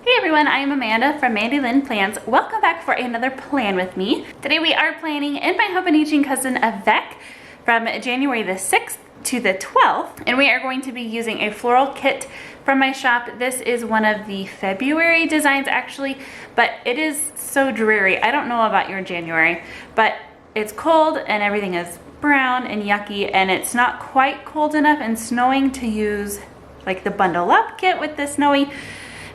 Hey everyone, I am Amanda from Mandy Lynn Plans. Welcome back for another plan with me. Today we are planning in my Hobonichi cousin Avec from January the 6th to the 12th, and we are going to be using a floral kit from my shop. This is one of the February designs actually, but it is so dreary. I don't know about your January, but it's cold and everything is brown and yucky, and it's not quite cold enough and snowing to use like the bundle up kit with the snowy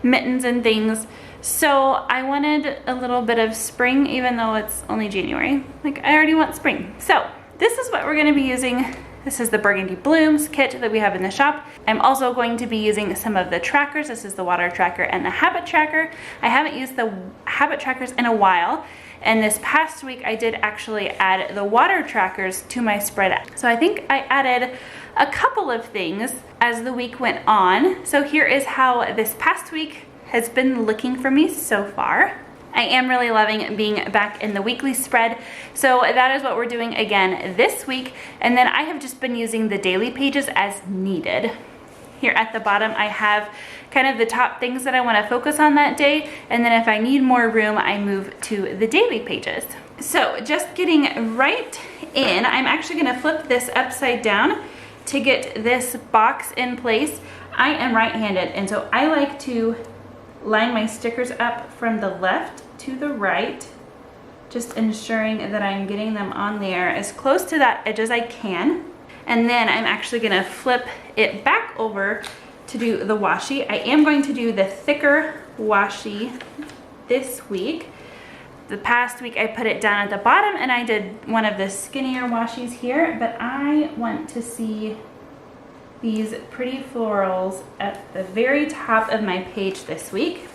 mittens and things. So I wanted a little bit of spring even though it's only January. Like, I already want spring. So this is what we're going to be using. This is the Burgundy Blooms kit that we have in the shop. I'm also going to be using some of the trackers. This is the water tracker and the habit tracker. I haven't used the habit trackers in a while, and this past week I did actually add the water trackers to my spread. So I think I added a couple of things as the week went on. So here is how this past week has been looking for me so far. I am really loving being back in the weekly spread. So that is what we're doing again this week. And then I have just been using the daily pages as needed. Here at the bottom, I have kind of the top things that I want to focus on that day. And then if I need more room, I move to the daily pages. So just getting right in, I'm actually going to flip this upside down to get this box in place. I am right-handed, and so I like to line my stickers up from the left to the right, just ensuring that I'm getting them on there as close to that edge as I can. And then I'm actually gonna flip it back over to do the washi. I am going to do the thicker washi this week. The past week I put it down at the bottom and I did one of the skinnier washies here, but I want to see these pretty florals at the very top of my page this week.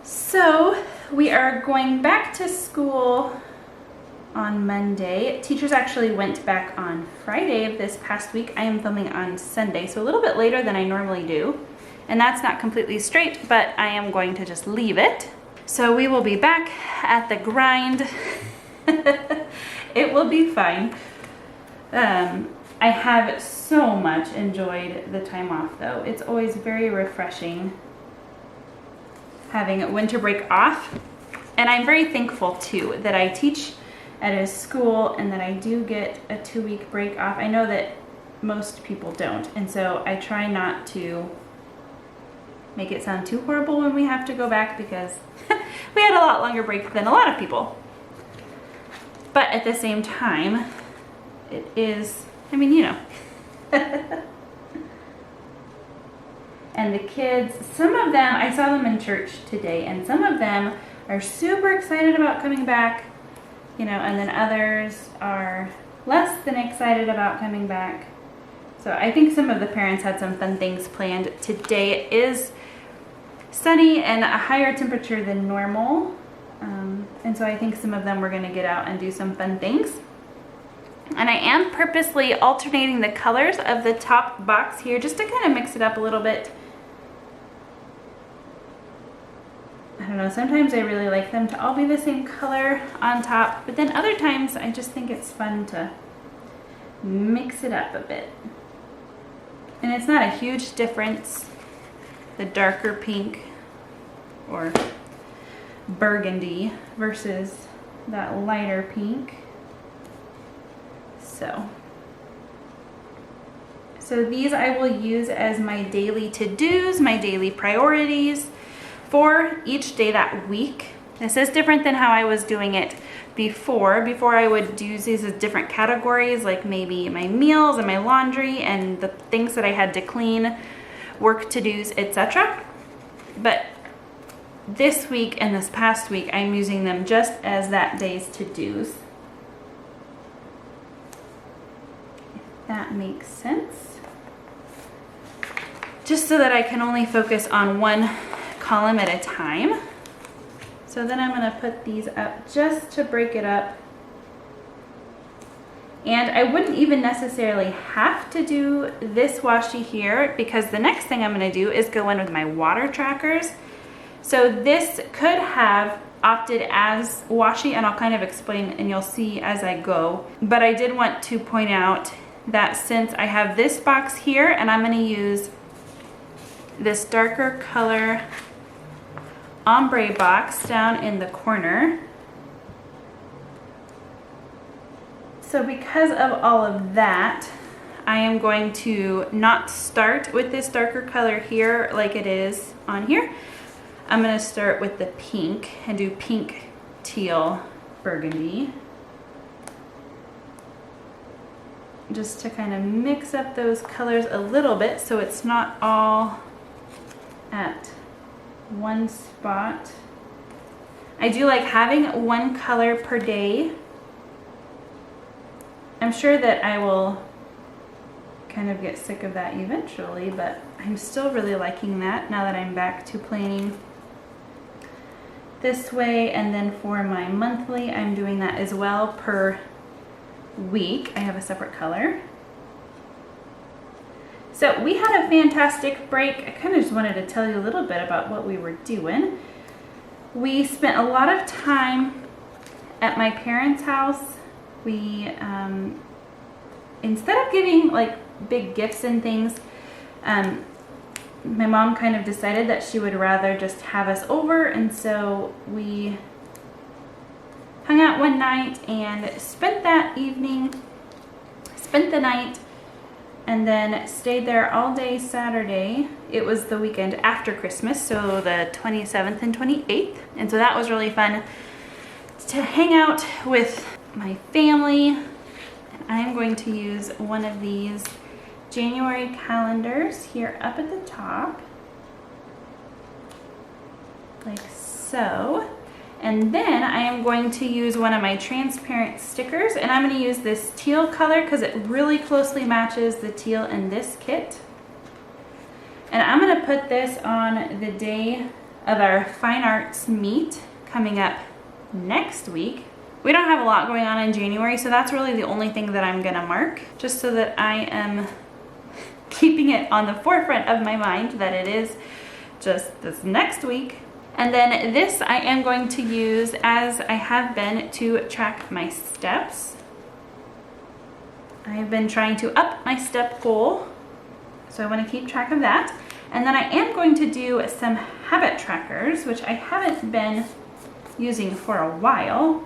So we are going back to school on Monday. Teachers actually went back on Friday of this past week. I am filming on Sunday, so a little bit later than I normally do. And that's not completely straight, but I am going to just leave it. So we will be back at the grind. It will be fine. I have so much enjoyed the time off though. It's always very refreshing having a winter break off. And I'm very thankful too that I teach at a school and that I do get a 2-week break off. I know that most people don't, and so I try not to make it sound too horrible when we have to go back, because we had a lot longer break than a lot of people. But at the same time, it is, I mean, you know. And the kids, some of them, I saw them in church today, and some of them are super excited about coming back, you know, and then others are less than excited about coming back. So I think some of the parents had some fun things planned. Today it is sunny and a higher temperature than normal. And so I think some of them were gonna get out and do some fun things. And I am purposely alternating the colors of the top box here just to kind of mix it up a little bit. I don't know, sometimes I really like them to all be the same color on top, but then other times I just think it's fun to mix it up a bit. And it's not a huge difference, the darker pink or burgundy versus that lighter pink. So these I will use as my daily to-dos, my daily priorities for each day that week. This is different than how I was doing it before. Before I would use these as different categories, like maybe my meals and my laundry and the things that I had to clean, work to-dos, etc. But this week and this past week, I'm using them just as that day's to-dos. If that makes sense. Just so that I can only focus on one column at a time. So then I'm going to put these up just to break it up. And I wouldn't even necessarily have to do this washi here, because the next thing I'm going to do is go in with my water trackers. So this could have opted as washi, and I'll kind of explain and you'll see as I go. But I did want to point out that since I have this box here and I'm going to use this darker color ombre box down in the corner. So because of all of that, I am going to not start with this darker color here like it is on here. I'm going to start with the pink and do pink, teal, burgundy. Just to kind of mix up those colors a little bit so it's not all at one spot. I do like having one color per day. I'm sure that I will kind of get sick of that eventually, but I'm still really liking that now that I'm back to planning this way. And then for my monthly, I'm doing that as well per week. I have a separate color. So we had a fantastic break. I kind of just wanted to tell you a little bit about what we were doing. We spent a lot of time at my parents' house. We, instead of giving like big gifts and things, my mom kind of decided that she would rather just have us over, and so we hung out one night and spent the night, and then stayed there all day Saturday. It was the weekend after Christmas, so the 27th and 28th, and so that was really fun to hang out with my family. And I'm going to use one of these January calendars here up at the top, like so. And then I am going to use one of my transparent stickers, and I'm going to use this teal color because it really closely matches the teal in this kit. And I'm going to put this on the day of our fine arts meet coming up next week. We don't have a lot going on in January, so that's really the only thing that I'm going to mark, just so that I am keeping it on the forefront of my mind that it is just this next week. And then this I am going to use, as I have been, to track my steps. I have been trying to up my step goal, so I want to keep track of that. And then I am going to do some habit trackers, which I haven't been using for a while.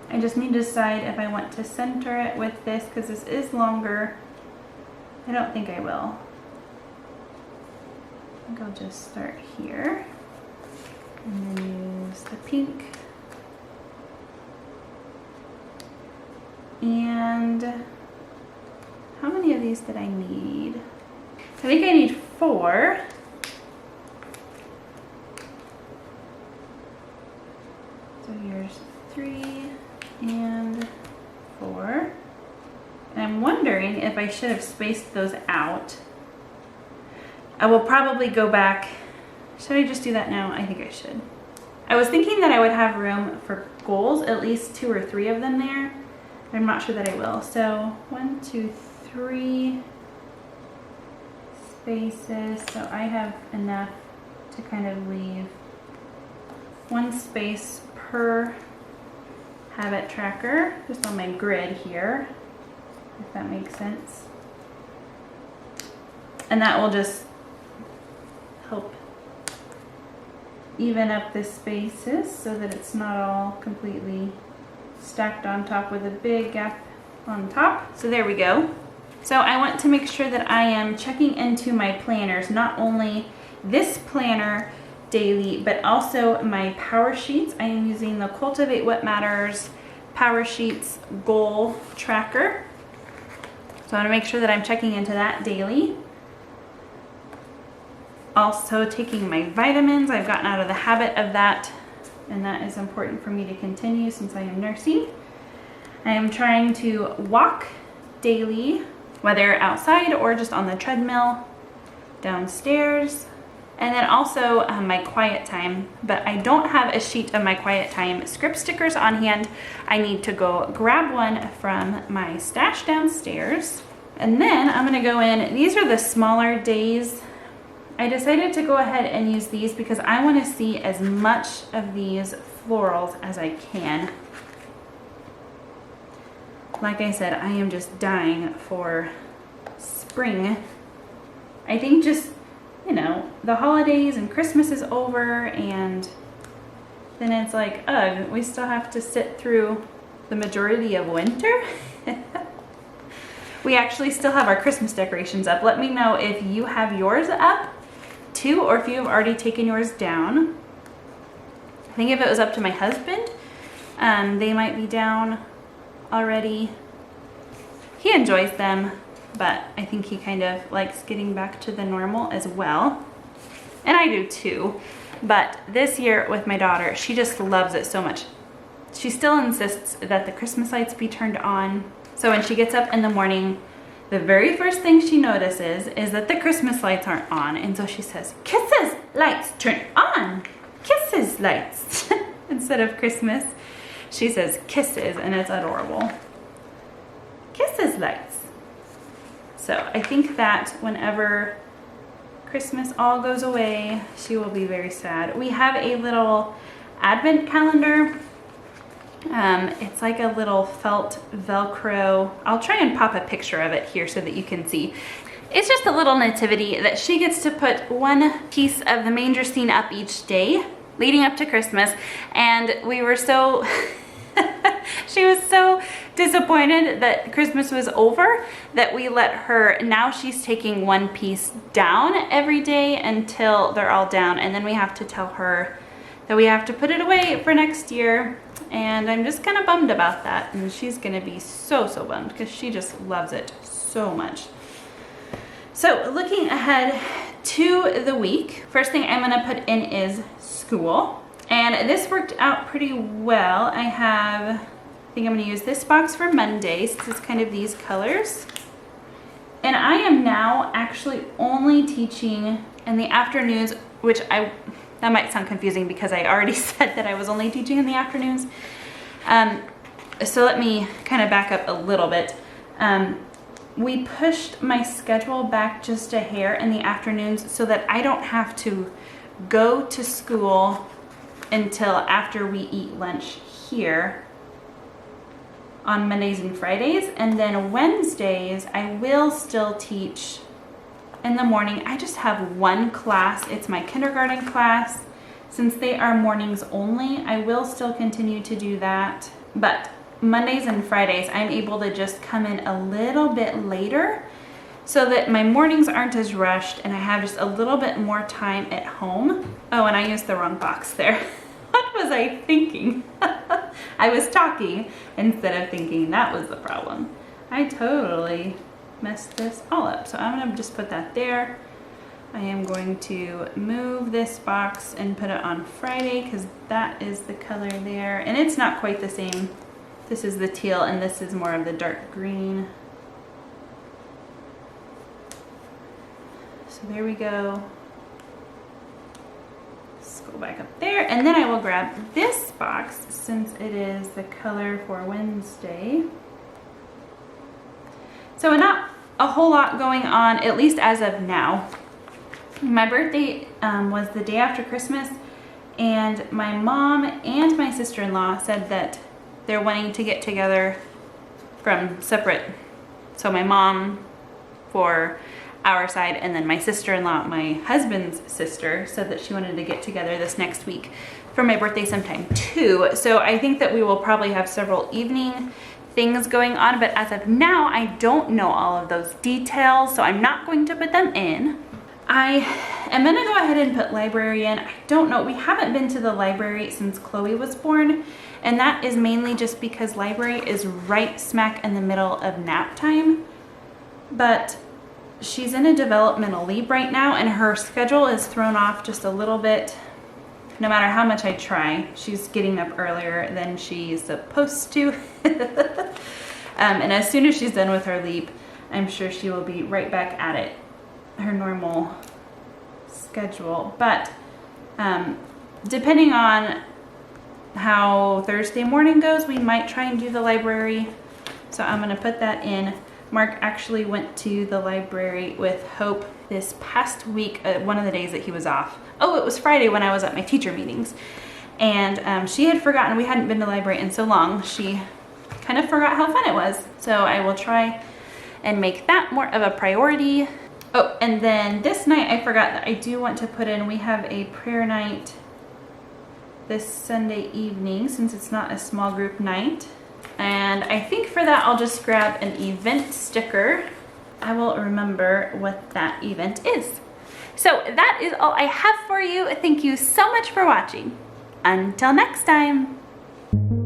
I just need to decide if I want to center it with this, because this is longer. I don't think I will. I think I'll just start here. And then use the pink. And how many of these did I need? I think I need 4. So here's 3 and 4. And I'm wondering if I should have spaced those out. I will probably go back. Should I just do that now? I think I should. I was thinking that I would have room for goals, at least 2 or 3 of them there. I'm not sure that I will. So 1, 2, 3 spaces. So I have enough to kind of leave 1 space per habit tracker, just on my grid here, if that makes sense. And that will just help even up the spaces so that it's not all completely stacked on top with a big gap on top. So there we go. So I want to make sure that I am checking into my planners, not only this planner daily, but also my power sheets. I am using the Cultivate What Matters Power Sheets Goal Tracker. So I want to make sure that I'm checking into that daily. Also taking my vitamins. I've gotten out of the habit of that, and that is important for me to continue since I am nursing. I am trying to walk daily, whether outside or just on the treadmill, downstairs. And then also my quiet time, but I don't have a sheet of my quiet time script stickers on hand. I need to go grab one from my stash downstairs. And then I'm gonna go in, these are the smaller days. I decided to go ahead and use these because I want to see as much of these florals as I can. Like I said, I am just dying for spring. I think just you know, the holidays and Christmas is over, and then it's like, ugh, we still have to sit through the majority of winter. We actually still have our Christmas decorations up. Let me know if you have yours up too, or if you've already taken yours down. I think if it was up to my husband, they might be down already. He enjoys them, but I think he kind of likes getting back to the normal as well. And I do too. But this year with my daughter, she just loves it so much. She still insists that the Christmas lights be turned on. So when she gets up in the morning, the very first thing she notices is that the Christmas lights aren't on. And so she says, "Kisses, lights, turn on. Kisses, lights." Instead of Christmas, she says kisses, and it's adorable. Kisses, lights. So I think that whenever Christmas all goes away, she will be very sad. We have a little advent calendar. It's like a little felt Velcro. I'll try and pop a picture of it here so that you can see. It's just a little nativity that she gets to put one piece of the manger scene up each day leading up to Christmas. And we were so, she was so disappointed that Christmas was over that we let her, now she's taking one piece down every day until they're all down. And then we have to tell her that we have to put it away for next year. And I'm just kind of bummed about that. And she's gonna be so bummed because she just loves it so much. So looking ahead to the week, first thing I'm gonna put in is school. And this worked out pretty well. I think I'm gonna use this box for Monday since it's kind of these colors. And I am now actually only teaching in the afternoons, which that might sound confusing because I already said that I was only teaching in the afternoons. So let me kind of back up a little bit. We pushed my schedule back just a hair in the afternoons so that I don't have to go to school until after we eat lunch here on Mondays and Fridays. And then Wednesdays, I will still teach in the morning. I just have one class. It's my kindergarten class. Since they are mornings only, I will still continue to do that. But Mondays and Fridays, I'm able to just come in a little bit later so that my mornings aren't as rushed and I have just a little bit more time at home. Oh, and I used the wrong box there. What was I thinking? I was talking instead of thinking. That was the problem. I totally messed this all up. So I'm gonna just put that there. I am going to move this box and put it on Friday because that is the color there. And it's not quite the same. This is the teal and this is more of the dark green. So there we go. Let's go back up there. And then I will grab this box since it is the color for Wednesday. So not a whole lot going on, at least as of now. My birthday was the day after Christmas, and my mom and my sister-in-law said that they're wanting to get together from separate. So my mom for our side, and then my sister-in-law, my husband's sister, said that she wanted to get together this next week for my birthday sometime too. So I think that we will probably have several evening things going on, but as of now, I don't know all of those details, so I'm not going to put them in. I am gonna go ahead and put library in. I don't know, we haven't been to the library since Chloe was born, and that is mainly just because library is right smack in the middle of nap time. But she's in a developmental leave right now, and her schedule is thrown off just a little bit. No matter how much I try, she's getting up earlier than she's supposed to. And as soon as she's done with her leap, I'm sure she will be right back at it, her normal schedule. But depending on how Thursday morning goes, we might try and do the library. So I'm gonna put that in. Mark actually went to the library with Hope this past week, one of the days that he was off. Oh, it was Friday when I was at my teacher meetings. And she had forgotten, we hadn't been to the library in so long, she kind of forgot how fun it was. So I will try and make that more of a priority. Oh, and then this night I forgot that I do want to put in, we have a prayer night this Sunday evening since it's not a small group night. And I think for that I'll just grab an event sticker. I will remember what that event is. So that is all I have for you. Thank you so much for watching. Until next time.